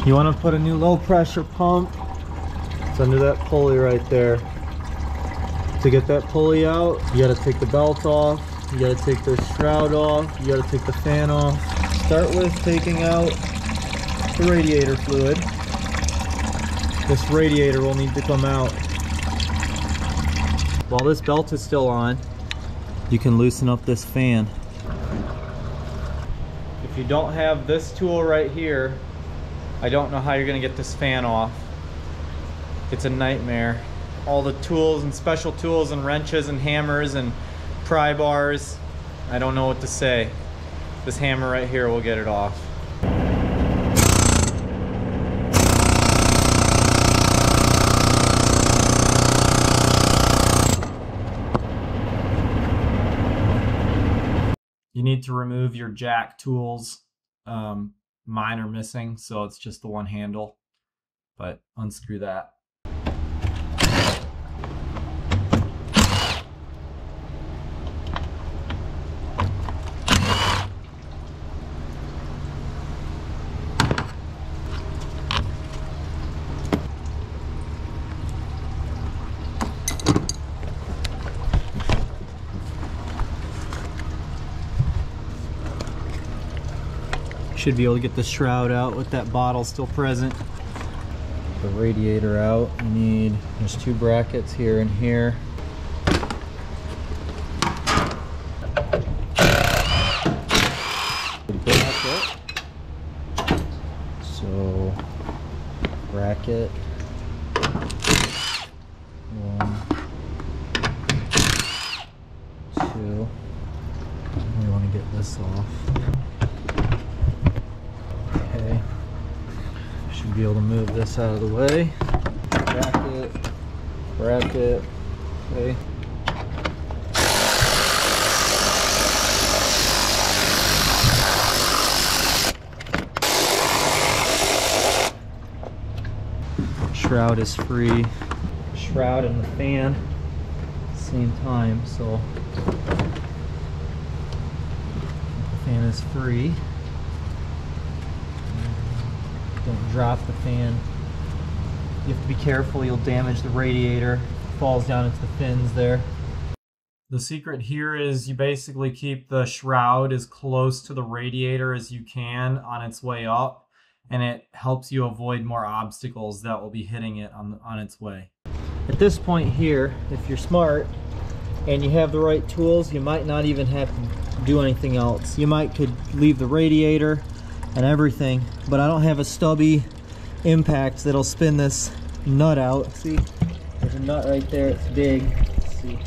You want to put a new low pressure pump. It's under that pulley right there. To get that pulley out, you got to take the belt off, you got to take the shroud off, you got to take the fan off. Start with taking out the radiator fluid. This radiator will need to come out. While this belt is still on, you can loosen up this fan. If you don't have this tool right here, I don't know how you're going to get this fan off. It's a nightmare. All the tools and special tools and wrenches and hammers and pry bars, I don't know what to say. This hammer right here will get it off. You need to remove your jack tools. Mine are missing, so it's just the one handle, but unscrew that. Should be able to get the shroud out with that bottle still present. The radiator out. You need, there's two brackets here and here. So bracket. One, two. We want to get this off. Should be able to move this out of the way. Bracket, bracket, okay. Shroud is free. Shroud and the fan at the same time, so the fan is free. Don't drop the fan. You have to be careful, you'll damage the radiator. It falls down into the fins there. The secret here is you basically keep the shroud as close to the radiator as you can on its way up, and it helps you avoid more obstacles that will be hitting it on its way. At this point here, if you're smart and you have the right tools, you might not even have to do anything else. You could leave the radiator and everything, but I don't have a stubby impact that'll spin this nut out. See, there's a nut right there, it's big. Let's see,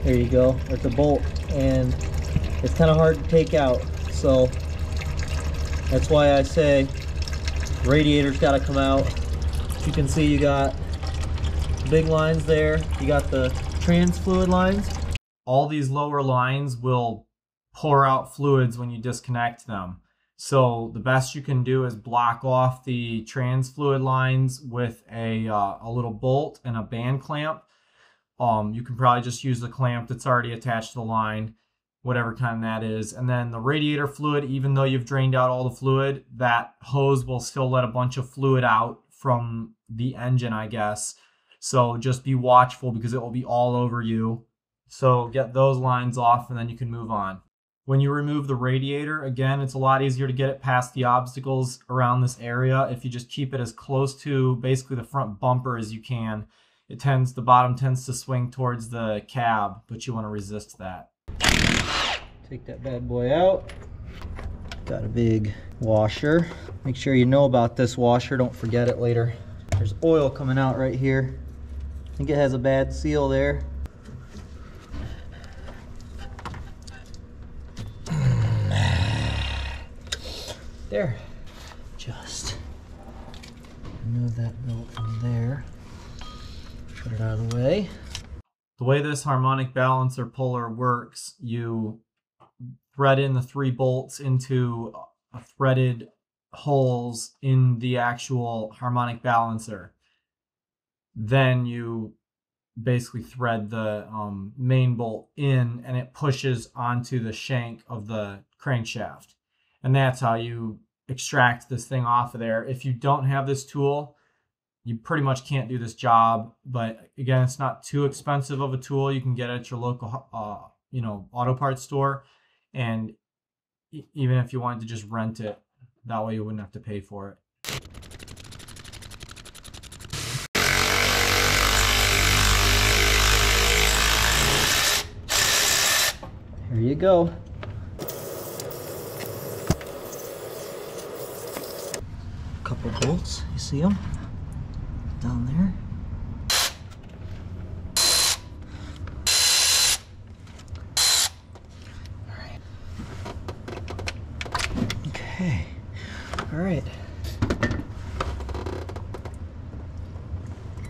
there you go, it's a bolt, and it's kind of hard to take out, so that's why I say radiator's got to come out. You can see you got big lines there, you got the trans fluid lines. All these lower lines will pour out fluids when you disconnect them. So the best you can do is block off the trans fluid lines with a little bolt and a band clamp. You can probably just use the clamp that's already attached to the line, whatever kind that is. And then the radiator fluid, even though you've drained out all the fluid, that hose will still let a bunch of fluid out from the engine, I guess. So just be watchful because it will be all over you. So get those lines off and then you can move on. When you remove the radiator, again, it's a lot easier to get it past the obstacles around this area if you just keep it as close to basically the front bumper as you can. The bottom tends to swing towards the cab, but you want to resist that. Take that bad boy out. Got a big washer. Make sure you know about this washer, don't forget it later. There's oil coming out right here. I think it has a bad seal there. There. Just remove that bolt from there. Put it out of the way. The way this harmonic balancer puller works, you thread in the 3 bolts into threaded holes in the actual harmonic balancer. Then you basically thread the main bolt in and it pushes onto the shank of the crankshaft. And that's how you extract this thing off of there. If you don't have this tool, you pretty much can't do this job. But again, it's not too expensive of a tool. You can get it at your local auto parts store, and even if you wanted to just rent it, that way you wouldn't have to pay for it. Here you go. Couple bolts, you see them down there. All right. Okay. All right.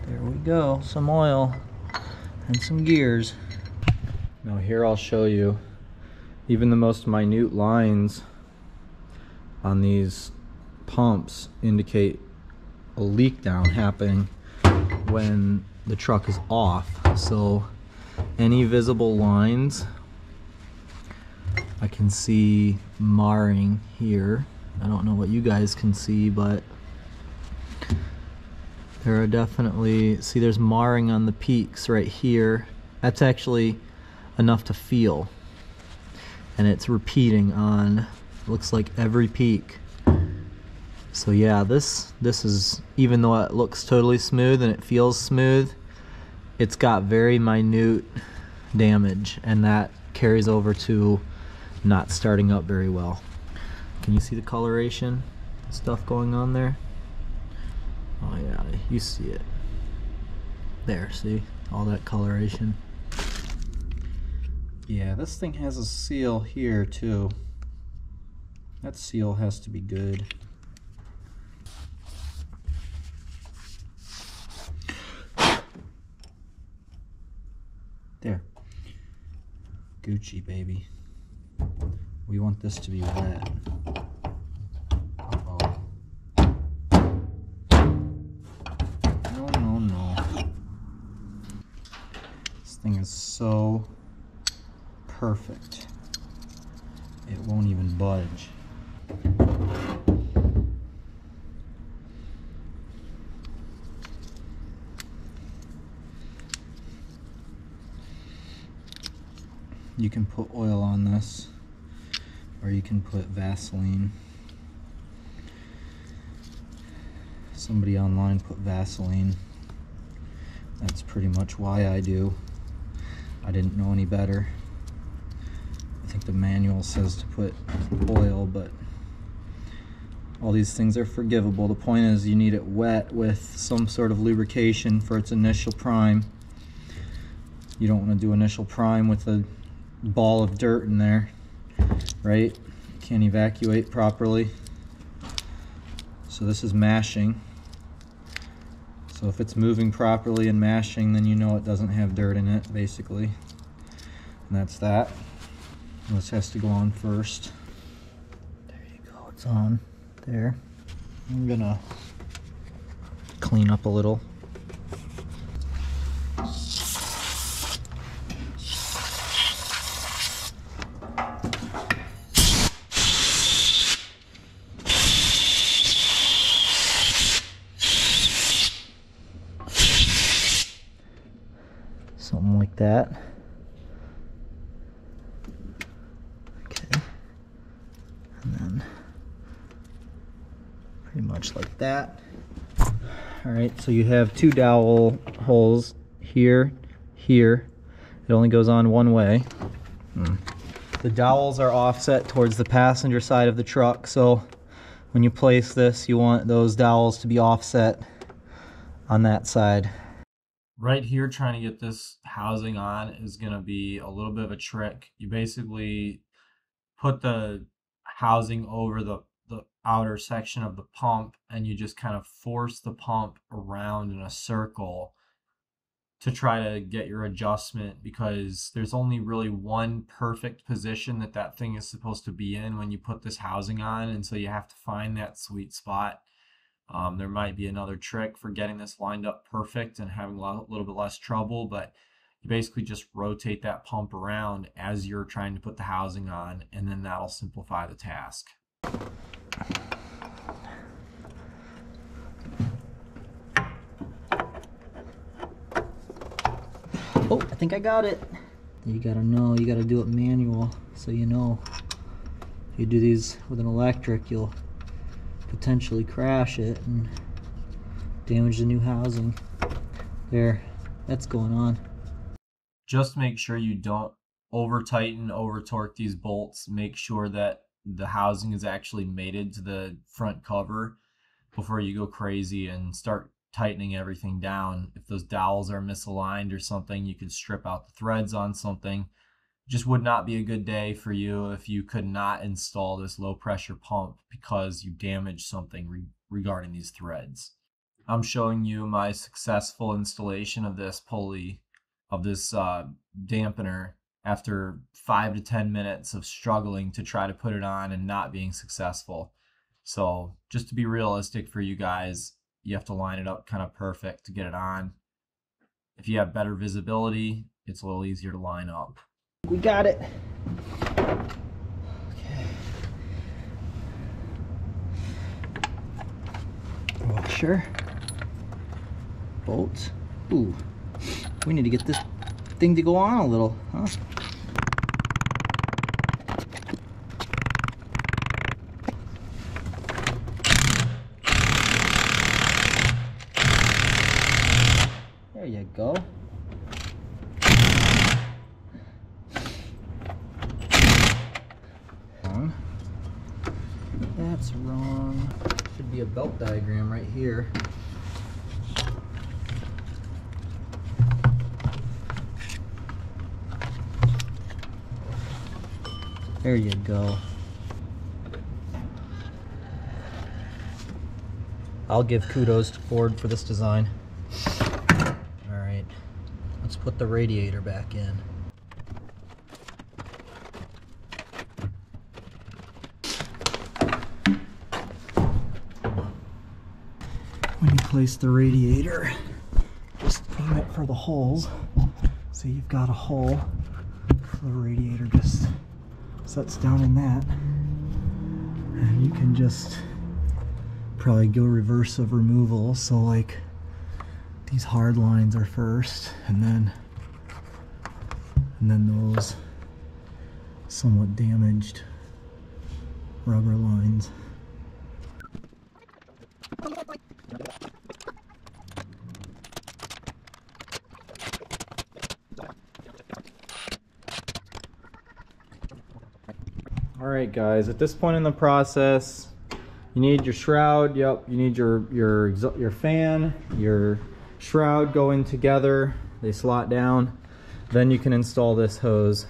There we go. Some oil and some gears. Now here I'll show you even the most minute lines on these pumps indicate a leak down happening when the truck is off. So any visible lines, I can see marring here. I don't know what you guys can see, but there are definitely, see there's marring on the peaks right here. That's actually enough to feel, and it's repeating on, looks like every peak. So yeah, this is, even though it looks totally smooth and it feels smooth, it's got very minute damage, and that carries over to not starting up very well. Can you see the coloration stuff going on there? Oh yeah, you see it. There, see? All that coloration. Yeah, this thing has a seal here too. That seal has to be good. There. Gucci, baby. We want this to be wet. Uh-oh. No. This thing is so perfect. It won't even budge. You can put oil on this, or you can put Vaseline. Somebody online put Vaseline. That's pretty much why I do. I didn't know any better. I think the manual says to put oil, but all these things are forgivable. The point is you need it wet with some sort of lubrication for its initial prime. You don't want to do initial prime with a ball of dirt in there, right? Can't evacuate properly. So this is mashing. So if it's moving properly and mashing, then you know it doesn't have dirt in it, basically. And that's that. This has to go on first. There you go, it's on there. I'm gonna clean up a little. Something like that. Okay. And then pretty much like that. Alright, so you have two dowel holes here, here. It only goes on one way. The dowels are offset towards the passenger side of the truck, so when you place this, you want those dowels to be offset on that side. Right here, trying to get this housing on is going to be a little bit of a trick. You basically put the housing over the outer section of the pump, and you just kind of force the pump around in a circle to try to get your adjustment, because there's only really one perfect position that thing is supposed to be in when you put this housing on, and so you have to find that sweet spot. There might be another trick for getting this lined up perfect and having a little bit less trouble, but you basically just rotate that pump around as you're trying to put the housing on, and then that'll simplify the task. Oh, I think I got it. You gotta know, you gotta do it manual, so you know. If you do these with an electric, you'll potentially crash it and damage the new housing. There, that's going on. Just make sure you don't over tighten, over torque these bolts. Make sure that the housing is actually mated to the front cover before you go crazy and start tightening everything down. If those dowels are misaligned or something, you could strip out the threads on something. Just would not be a good day for you if you could not install this low pressure pump because you damaged something regarding these threads. I'm showing you my successful installation of this pulley, of this dampener, after 5 to 10 minutes of struggling to try to put it on and not being successful. So just to be realistic for you guys, you have to line it up kind of perfect to get it on. If you have better visibility, it's a little easier to line up. We got it. Okay. Washer. Bolts. Ooh. We need to get this thing to go on a little, huh? There you go. Wrong. That's wrong. Should be a belt diagram right here. There you go. I'll give kudos to Ford for this design. All right, let's put the radiator back in. When you place the radiator, just aim it for the holes. So you've got a hole. The radiator just sets down in that, and you can just probably go reverse of removal. So like these hard lines are first, and then those somewhat damaged rubber lines. Alright guys, at this point in the process, you need your shroud. Yep, you need your fan, your shroud go in together. They slot down. Then you can install this hose.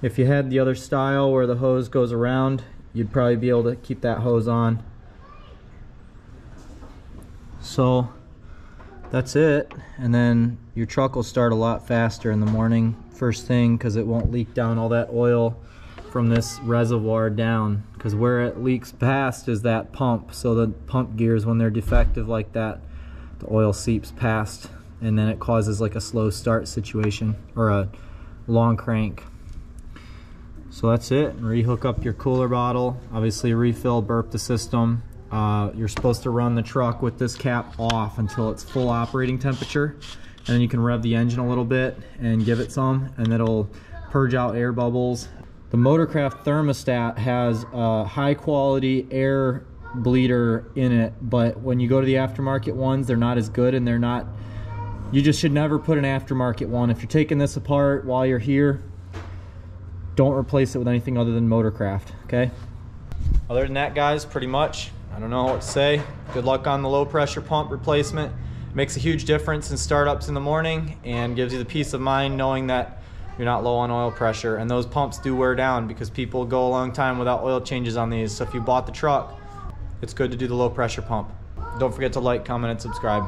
If you had the other style where the hose goes around, you'd probably be able to keep that hose on. So that's it, and then your truck will start a lot faster in the morning first thing, because it won't leak down all that oil from this reservoir down, because where it leaks past is that pump. So the pump gears, when they're defective like that, the oil seeps past, and then it causes like a slow start situation or a long crank. So that's it. Rehook up your cooler bottle, obviously refill, burp the system. You're supposed to run the truck with this cap off until it's full operating temperature, and then you can rev the engine a little bit and give it some, and it'll purge out air bubbles. The Motorcraft thermostat has a high quality air bleeder in it, but when you go to the aftermarket ones, they're not as good, and they're not, you just should never put an aftermarket one. If you're taking this apart while you're here, don't replace it with anything other than Motorcraft, okay? Other than that, guys, pretty much, I don't know what to say. Good luck on the low pressure pump replacement. It makes a huge difference in startups in the morning and gives you the peace of mind knowing that you're not low on oil pressure. And those pumps do wear down because people go a long time without oil changes on these. So if you bought the truck, it's good to do the low pressure pump. Don't forget to like, comment, and subscribe.